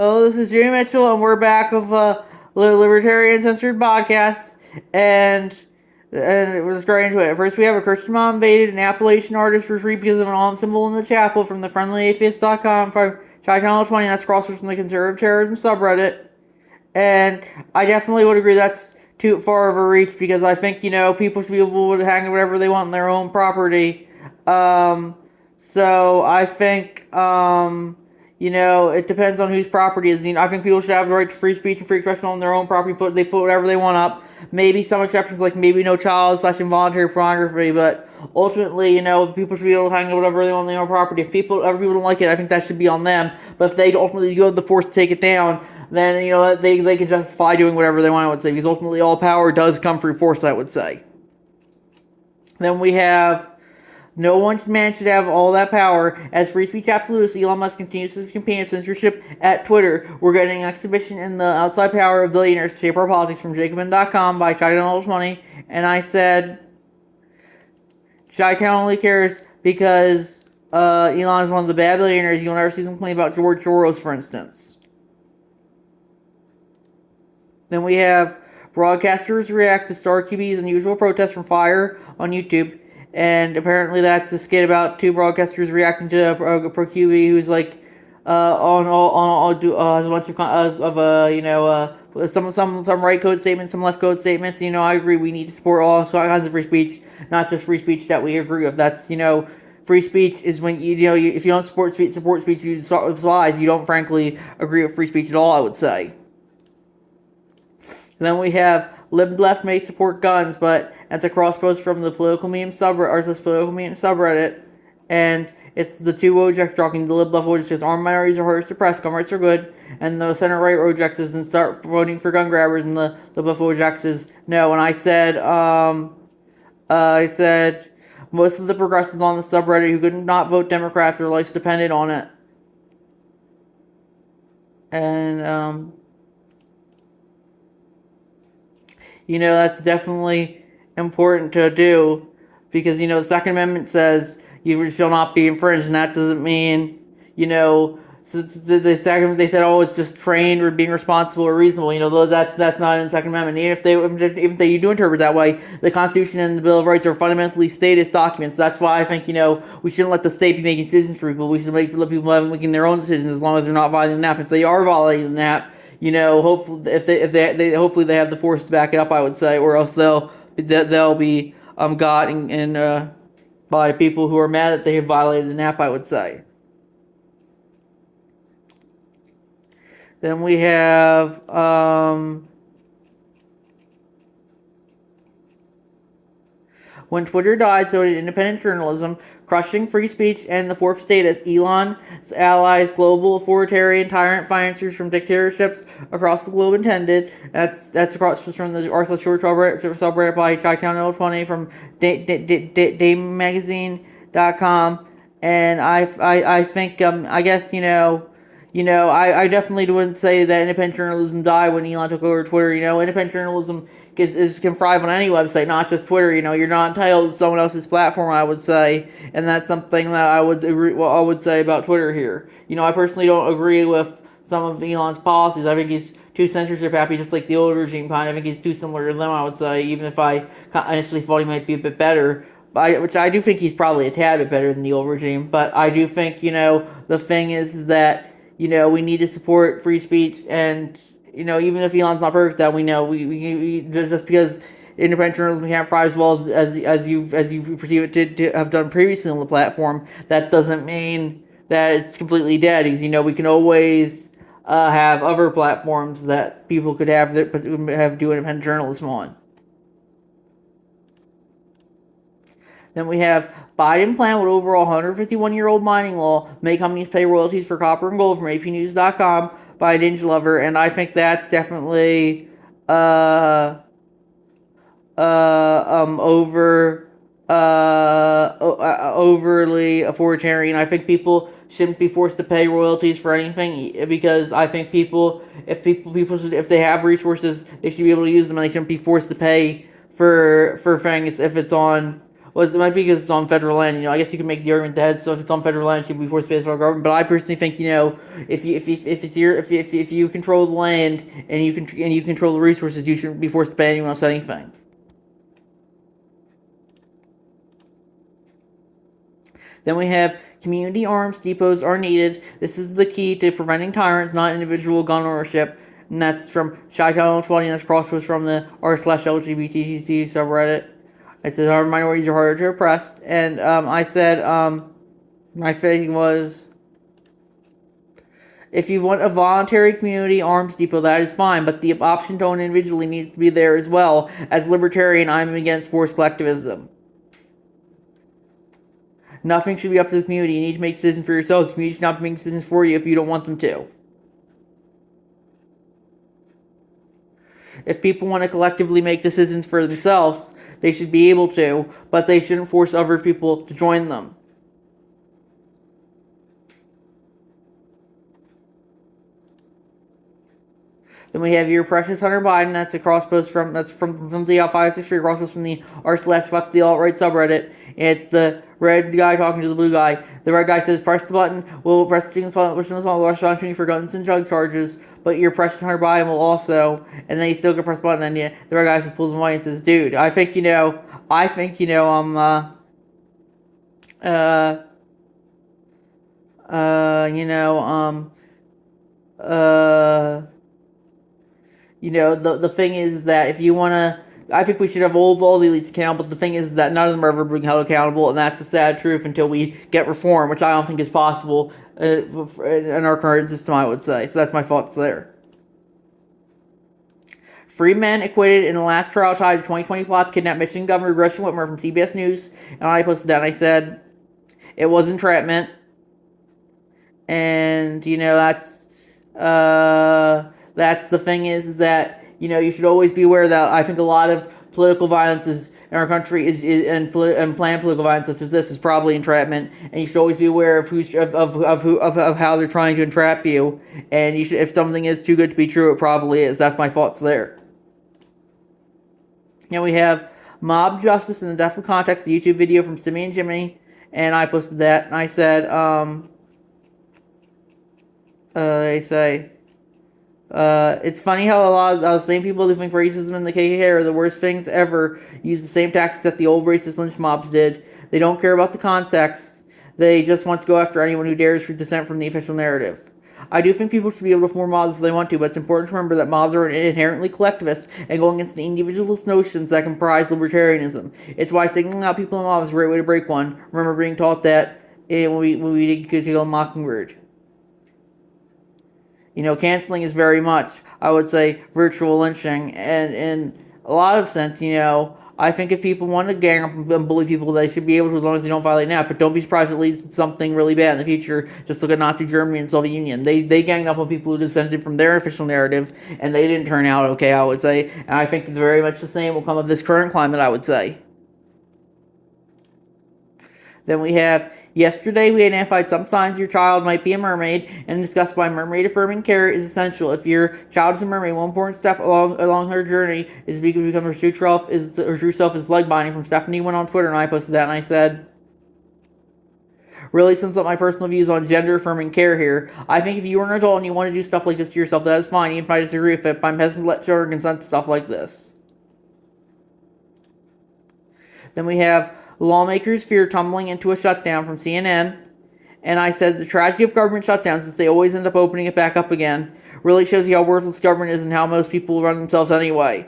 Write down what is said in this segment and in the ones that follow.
Hello, this is Jay Mitchell, and we're back with Libertarian Uncensored podcast, and we're just right into it. First, we have a Christian mom invaded an Appalachian artist retreat because of an almond symbol in the chapel from the friendlyatheist.com from Chai Channel 20. That's crossed from the conservative terrorism subreddit, and I definitely would agree that's too far of a reach because I think people should be able to hang whatever they want on their own property. So I think it depends on whose property it is. I think people should have the right to free speech and free expression on their own property. They put whatever they want up. Maybe some exceptions, like maybe no child / involuntary pornography, but ultimately, people should be able to hang whatever they want on their own property. If other people don't like it, I think that should be on them. But if they ultimately go to the force to take it down, then they can justify doing whatever they want. I would say because ultimately all power does come through force. I would say. Then we have. No one man should have all that power. As free speech absolutist, Elon Musk continues his campaign of censorship at Twitter. We're getting an exhibition in the outside power of billionaires to shape our politics from Jacobin.com by Chi-Town Money. And I said, Chi-Town only cares because Elon is one of the bad billionaires. You'll never see them complain about George Soros, for instance. Then we have broadcasters react to Star QB's unusual protest from Fire on YouTube. And apparently that's a skit about two broadcasters reacting to Pro QB who's like on a bunch of some right code statements, some left code statements. I agree we need to support all kinds of free speech, not just free speech that we agree with. That's free speech is when if you don't support speech, you start with lies. You don't frankly agree with free speech at all. I would say. And then we have Lib Left may support guns, but that's a cross post from the political meme subreddit, and it's the two Wojaks talking. The Lib Left Wojak says armed minorities are hard to suppress, gun rights are good, and the center right Wojak says then start voting for gun grabbers, and the Lib Left Wojak says no. And I said most of the progressives on the subreddit who could not vote Democrat, their lives depended on it, and that's definitely important to do because, the Second Amendment says you shall not be infringed, and that doesn't mean, they said, oh, it's just trained or being responsible or reasonable. That's not in the Second Amendment. Even if they do interpret that way, the Constitution and the Bill of Rights are fundamentally statist documents. That's why I think, we shouldn't let the state be making decisions for people. We should let people making their own decisions as long as they're not violating the NAP. If they are violating the NAP, hopefully if they hopefully they have the force to back it up, I would say, or else they'll be got and by people who are mad that they have violated the NAP, I would say. Then we have when Twitter died, so did independent journalism, crushing free speech and the fourth estate as Elon's allies, global authoritarian tyrant financiers from dictatorships across the globe intended. That's across from the Arthur Short subreddit by Chi-Town 20 from DameMagazine.com. And I think I guess I definitely wouldn't say that independent journalism died when Elon took over Twitter. Independent journalism can thrive on any website, not just Twitter. You're not entitled to someone else's platform, I would say, and that's something that I would say about Twitter here. I personally don't agree with some of Elon's policies. I think he's too censorship happy, just like the old regime kind. I think he's too similar to them, I would say, even if I initially thought he might be a bit better. Which I do think he's probably a tad bit better than the old regime. But I do think, the thing is that, we need to support free speech, and even if Elon's not perfect, that we know we just because independent journalism can't thrive as well as you perceive it to have done previously on the platform, that doesn't mean that it's completely dead. Because we can always have other platforms that people could have do independent journalism on. Then we have Biden plan would overhaul 151-year-old mining law, make companies pay royalties for copper and gold from APnews.com by Ninja Lover, and I think that's definitely overly authoritarian. I think people shouldn't be forced to pay royalties for anything because I think if they have resources, they should be able to use them, and they shouldn't be forced to pay for things if it's on Well, it might be because it's on federal land. I guess you can make the argument that so if it's on federal land, it should be forced by the federal government. But I personally think if you control the land and you control the resources, you shouldn't be forced to pay anyone else anything. Then we have community arms depots are needed. This is the key to preventing tyrants, not individual gun ownership. And that's from Shy-Town20, and that's crossed from the r/LGBTC subreddit. It says our minorities are harder to oppress. And I said, my thing was, if you want a voluntary community arms depot, that is fine, but the option to own individually needs to be there as well. As libertarian, I'm against forced collectivism. Nothing should be up to the community. You need to make decisions for yourself. The community should not make decisions for you if you don't want them to. If people want to collectively make decisions for themselves, they should be able to, but they shouldn't force other people to join them. Then we have your precious Hunter Biden. That's a cross post from the L563 cross post from the r/fuck the alt-right subreddit. It's the red guy talking to the blue guy. The red guy says, "Press the button. We'll press the button. Push the button. Rush on for guns and drug charges. But your precious Hunter Biden will also." And then he still can press the button. And the red guy just pulls him away and says, "Dude, I think the thing is that if you want to, I think we should have all the elites accountable, but the thing is that none of them are ever being held accountable, and that's the sad truth until we get reform, which I don't think is possible in our current system, I would say. So that's my thoughts there. Free men acquitted in the last trial tied to 2020 plot to kidnap Michigan Governor Gretchen Whitmer from CBS News, and I posted that and I said, it was entrapment, and, that's the thing is that, you should always be aware that I think a lot of political violence in our country and planned political violence such as this is probably entrapment, and you should always be aware of how they're trying to entrap you, and if something is too good to be true, it probably is. That's my thoughts there. Now we have Mob Justice in the Death of Context, a YouTube video from Simmy and Jimmy, and I posted that, and I said, they say, it's funny how a lot of the same people who think racism and the KKK are the worst things ever use the same tactics that the old racist lynch mobs did. They don't care about the context. They just want to go after anyone who dares to dissent from the official narrative. I do think people should be able to form mobs if they want to, but it's important to remember that mobs are inherently collectivist and go against the individualist notions that comprise libertarianism. It's why singling out people in mobs is a great way to break one. Remember being taught that when we did Kill a Mockingbird. Canceling is very much, I would say, virtual lynching, and in a lot of sense, I think if people want to gang up and bully people, they should be able to as long as they don't violate now, but don't be surprised if it leads to something really bad in the future. Just look at Nazi Germany and Soviet Union. They ganged up on people who dissented from their official narrative, and they didn't turn out okay, I would say, and I think that very much the same will come of this current climate, I would say. Then we have, yesterday we identified some signs your child might be a mermaid and discussed why mermaid affirming care is essential. If your child is a mermaid, one important step along her journey is to become her true self is leg binding from Stephanie went on Twitter, and I posted that and I said, really sums up my personal views on gender affirming care here. I think if you are an adult and you want to do stuff like this to yourself, that is fine, even if I disagree with it, but I'm hesitant to let children consent to stuff like this. Then we have lawmakers fear tumbling into a shutdown from CNN, and I said the tragedy of government shutdowns is they always end up opening it back up again. Really shows you how worthless government is and how most people run themselves anyway.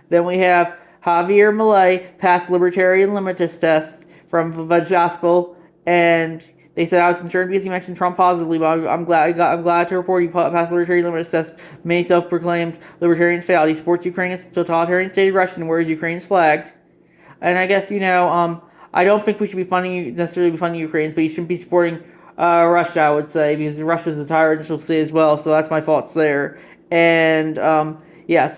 Then we have Javier Milei passed libertarian limitist test from the Gospel, and they said I was concerned because he mentioned Trump positively, but I'm glad to report he passed libertarian limitist test. Many self-proclaimed libertarians failed. He supports Ukraine's totalitarian state aggression and wears Ukraine's flags. And I guess, I don't think we should necessarily be funding Ukrainians, but you shouldn't be supporting Russia, I would say, because Russia's a tyrant and she'll say as well, so that's my thoughts there. And, so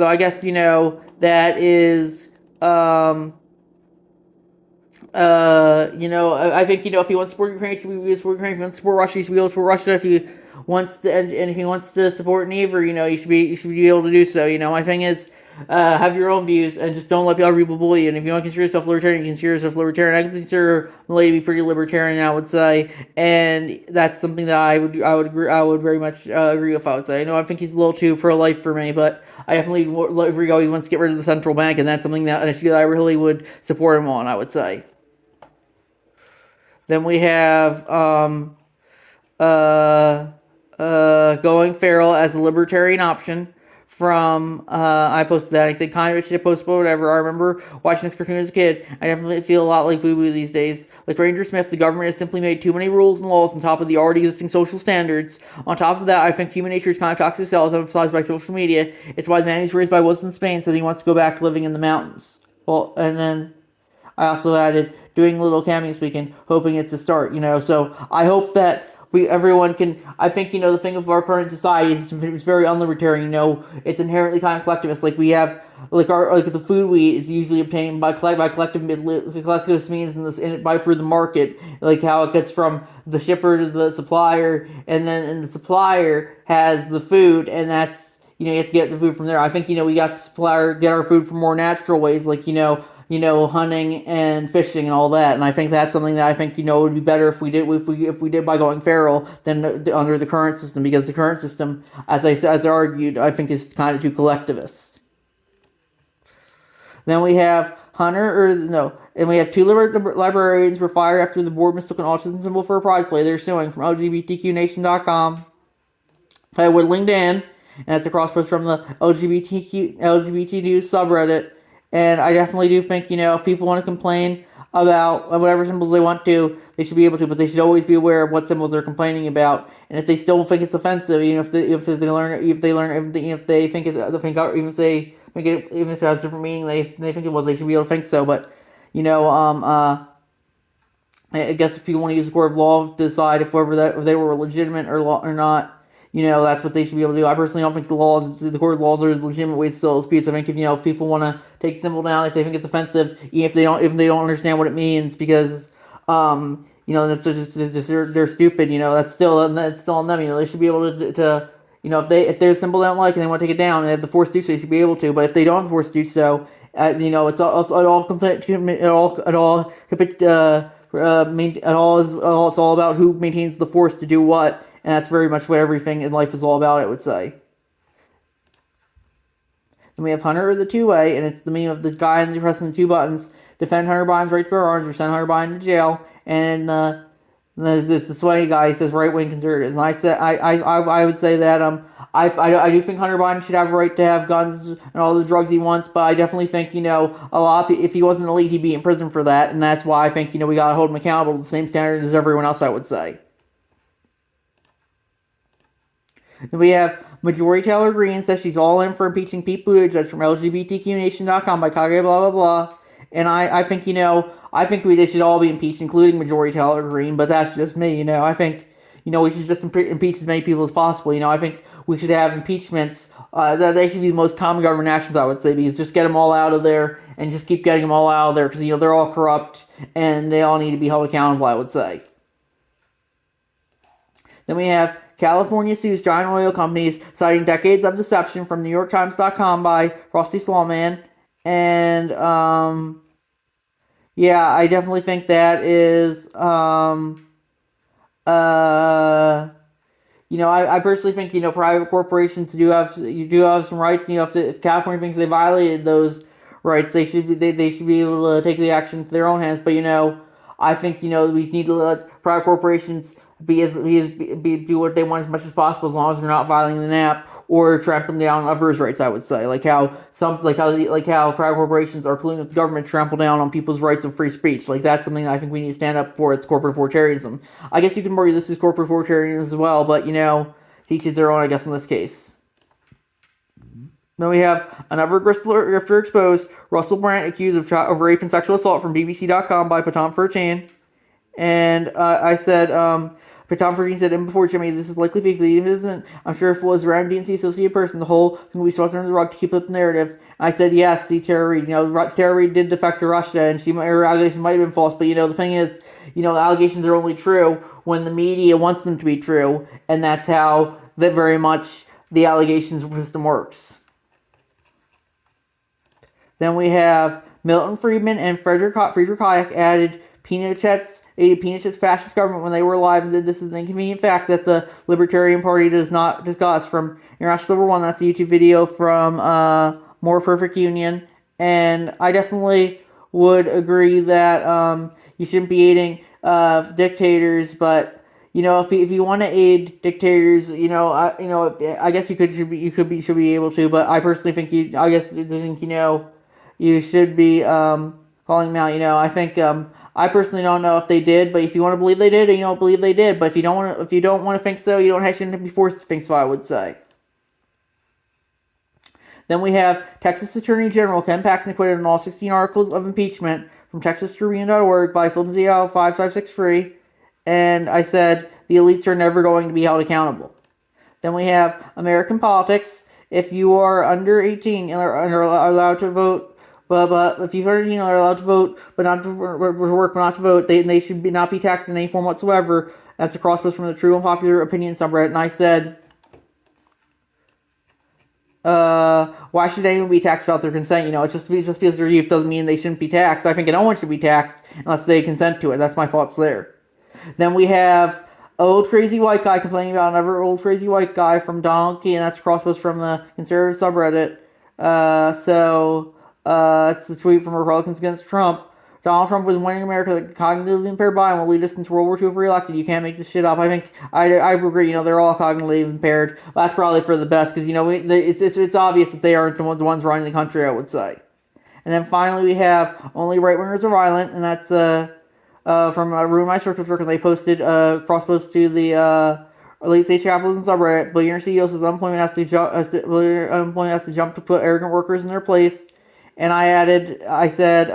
I guess, that is, I think, if you want to support Ukraine, you should be able to support Ukraine. If you want to support Russia, you should be able to support Russia. If you wants to, and if he wants to support neighbor, you should be able to do so. My thing is, have your own views and just don't let other people bully you. And if you want to consider yourself libertarian, you consider yourself libertarian. I consider Malay to be pretty libertarian, I would say, and that's something that I would very much agree with. I would say, I think he's a little too pro life for me, but I definitely agree. He wants to get rid of the central bank, and that's something that an issue that I really would support him on. I would say. Then we have going feral as a libertarian option from I posted that. I said kind of should have posted whatever. I remember watching this cartoon as a kid. I definitely feel a lot like Boo Boo these days. Like Ranger Smith, the government has simply made too many rules and laws on top of the already existing social standards. On top of that, I think human nature is kind of toxic as emphasized by social media. It's why the man he's raised by was in Spain, so he wants to go back to living in the mountains. Well, and then I also added doing a little camming this weekend, hoping it's a start. So I hope that everyone can. I think the thing of our current society is it's very unlibertarian. It's inherently kind of collectivist. Like we have the food we eat is usually obtained by collectivist means through the market. Like how it gets from the shipper to the supplier, and the supplier has the food, and that's you have to get the food from there. I think we got to get our food from more natural ways, like hunting and fishing and all that. And I think that's something that I think would be better if we did by going feral than under the current system, because the current system, as I argued, I think is kind of too collectivist. Then we have and we have two librarians were fired after the board mistook an autism symbol for a prize play. They're suing from LGBTQNation.com. I would link in, and that's a cross post from the LGBT news subreddit. And I definitely do think, if people want to complain about whatever symbols they want to, they should be able to, but they should always be aware of what symbols they're complaining about. And if they still think it's offensive, if they think it has a different meaning, they think it was, they should be able to think so. But I guess if people want to use the court of law to decide if they were legitimate or not. That's what they should be able to do. I personally don't think the court laws are legitimate ways to settle disputes. I think if people want to take a symbol down, if they think it's offensive, even if they don't understand what it means, because they're stupid. That's still on them. They should be able to if there's a symbol they don't like and they want to take it down and they have the force to do so, they should be able to. But if they don't have the force to do so, it's all about who maintains the force to do what. And that's very much what everything in life is all about, I would say. Then we have Hunter the two-way, and it's the meme of the guy pressing the two buttons. Defend Hunter Biden's right to bear arms, or send Hunter Biden to jail. And the sweaty guy says right-wing conservatives. And I would say that I do think Hunter Biden should have a right to have guns and all the drugs he wants, but I definitely think, a lot of, if he wasn't elite, he'd be in prison for that. And that's why I think, we gotta hold him accountable to the same standard as everyone else, I would say. Then we have Majority Taylor Greene says she's all in for impeaching Pete Buttigieg from LGBTQNation.com by Kage blah blah blah. And I think they should all be impeached, including Majority Taylor Greene. But that's just me. I think we should just impeach as many people as possible. I think we should have impeachments. That they should be the most common government actions, I would say, because just get them all out of there and just keep getting them all out of there, because they're all corrupt and they all need to be held accountable, I would say. Then we have California sues giant oil companies, citing decades of deception from NewYorkTimes.com by Frosty Slawman. And, yeah, I definitely think that is, I personally think, private corporations do have some rights. If California thinks they violated those rights, they should be able to take the action to their own hands. But, I think, we need to let private corporations do what they want as much as possible, as long as they're not violating the NAP or trampling down others' rights, I would say. Like how private corporations are colluding with the government to trample down on people's rights of free speech. Like that's something I think we need to stand up for. It's corporate authoritarianism. I guess you can argue this is corporate authoritarianism as well, but each is their own, I guess, in this case. Then we have another grifter exposed, Russell Brand accused of rape and sexual assault from BBC.com by Paton 13. And I said, But Tom Ferguson said, and before Jimmy, this is likely fake, but even if it isn't, I'm sure if it was around DNC associated person, the whole thing will be swept under the rug to keep up the narrative. And I said, yes, see Tara Reid. Tara Reid did defect to Russia, and her allegations might have been false, but, the thing is, the allegations are only true when the media wants them to be true, and that's how that very much the allegations system works. Then we have Milton Friedman and Friedrich Hayek added Pinochet's fascist government when they were alive, and this is an inconvenient fact that the Libertarian Party does not discuss. From International Number 1, that's a YouTube video from More Perfect Union, and I definitely would agree that you shouldn't be aiding dictators, but if you want to aid dictators, I guess you should be able to, but I personally think you should be calling them out. I think I personally don't know if they did, but if you want to believe they did, believe they did. But if you don't want to think so, you shouldn't be forced to think so, I would say. Then we have Texas Attorney General Ken Paxton acquitted on all 16 articles of impeachment from TexasTribune.org by Philip ZL 5563. And I said the elites are never going to be held accountable. Then we have American politics. If you are under 18 and are allowed to vote, but if you're 13 are allowed to vote, but not to work, but not to vote, they should not be taxed in any form whatsoever. That's a crosspost from the True and Popular Opinion subreddit. And I said, why should anyone be taxed without their consent? It's just because they're youth doesn't mean they shouldn't be taxed. I think no one should be taxed unless they consent to it. That's my thoughts there. Then we have old crazy white guy complaining about another old crazy white guy from Donald Key, and that's crosspost from the conservative subreddit. It's a tweet from Republicans against Trump. Donald Trump was winning America like cognitively impaired by and will lead us into World War II if reelected. You can't make this shit up. I think I agree. They're all cognitively impaired. Well, that's probably for the best because it's obvious that they aren't the ones running the country, I would say. And then finally we have only right wingers are violent, and that's from Ruin My Circus Work, and they posted cross-post to the late stage capitalism subreddit. Billionaire CEO says unemployment has to jump to put arrogant workers in their place. And I said,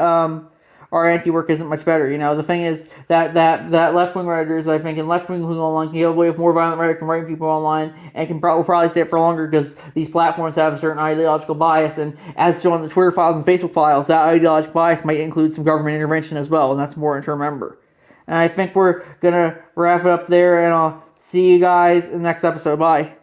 our anti-work isn't much better. The thing is that left-wing Redditors, I think, and left-wing people online can get away with more violent rhetoric than right people online, and will probably stay it for longer because these platforms have a certain ideological bias, and as shown in the Twitter files and Facebook files, that ideological bias might include some government intervention as well, and that's important to remember. And I think we're going to wrap it up there, and I'll see you guys in the next episode. Bye.